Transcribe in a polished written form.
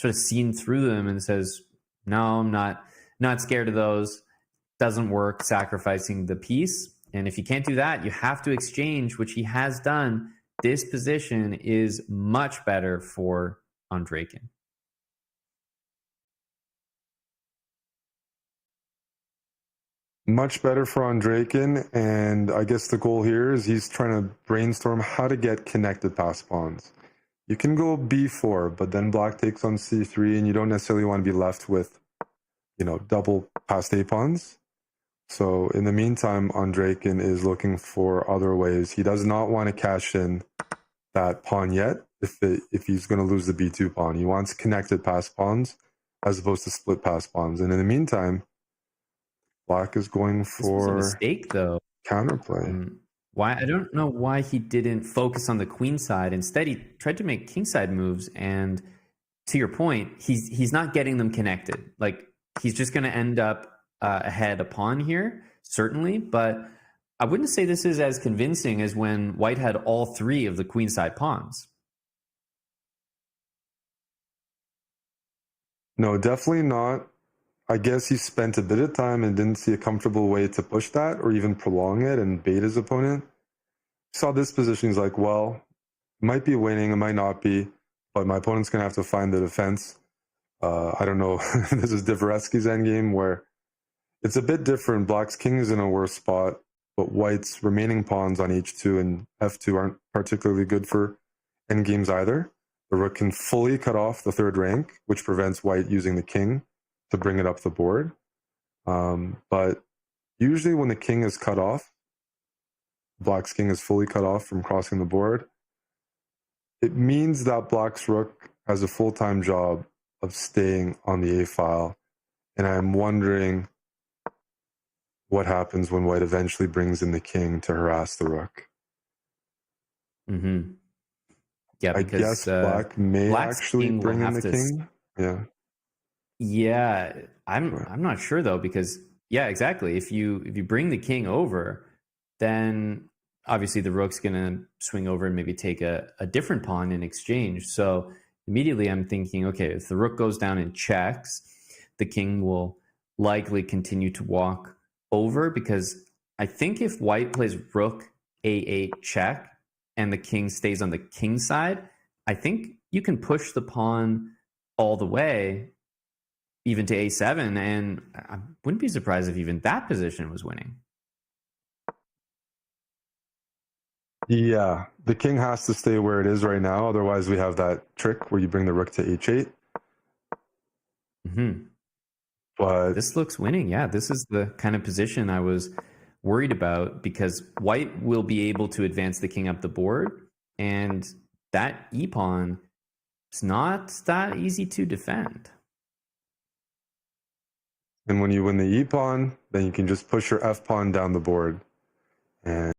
sort of seen through them and says, no, I'm not scared of those. Doesn't work, sacrificing the piece. And if you can't do that, you have to exchange, which he has done. This position is much better for Andreikin. Much better for Andreikin, and I guess the goal here is he's trying to brainstorm how to get connected past pawns. You can go b4, but then black takes on c3, and you don't necessarily want to be left with, double passed a pawns. So in the meantime, Andreikin is looking for other ways. He does not want to cash in that pawn yet if he's going to lose the b2 pawn. He wants connected passed pawns as opposed to split passed pawns. And in the meantime, black is going for this was a mistake, though. Counterplay. Why? I don't know why he didn't focus on the queen side. Instead, he tried to make kingside moves. And to your point, he's not getting them connected. Like, he's just going to end up ahead a pawn here, certainly. But I wouldn't say this is as convincing as when white had all three of the queenside pawns. No, definitely not. I guess he spent a bit of time and didn't see a comfortable way to push that or even prolong it and bait his opponent. Saw this position, he's like, well, it might be winning, it might not be, but my opponent's going to have to find the defense. I don't know. This is Dvoretsky's endgame where it's a bit different. Black's king is in a worse spot, but white's remaining pawns on h2 and f2 aren't particularly good for endgames either. The rook can fully cut off the third rank, which prevents white using the king to bring it up the board. But usually when the king is cut off, black's king is fully cut off from crossing the board, it means that black's rook has a full-time job of staying on the a file. And I'm wondering what happens when white eventually brings in the king to harass the rook. Mm-hmm. Yeah, I because guess black may actually bring in the king. Yeah. Yeah, I'm not sure though, because yeah, exactly. If you bring the king over, then obviously the rook's gonna swing over and maybe take a different pawn in exchange. So immediately I'm thinking, okay, if the rook goes down and checks, the king will likely continue to walk over, because I think if white plays rook a8 check and the king stays on the king side, I think you can push the pawn all the way even to a7, and I wouldn't be surprised if even that position was winning. Yeah, the king has to stay where it is right now. Otherwise, we have that trick where you bring the rook to h8. Mm-hmm. But this looks winning. Yeah, this is the kind of position I was worried about, because white will be able to advance the king up the board, and that e-pawn is not that easy to defend. And when you win the e-pawn, then you can just push your f-pawn down the board. And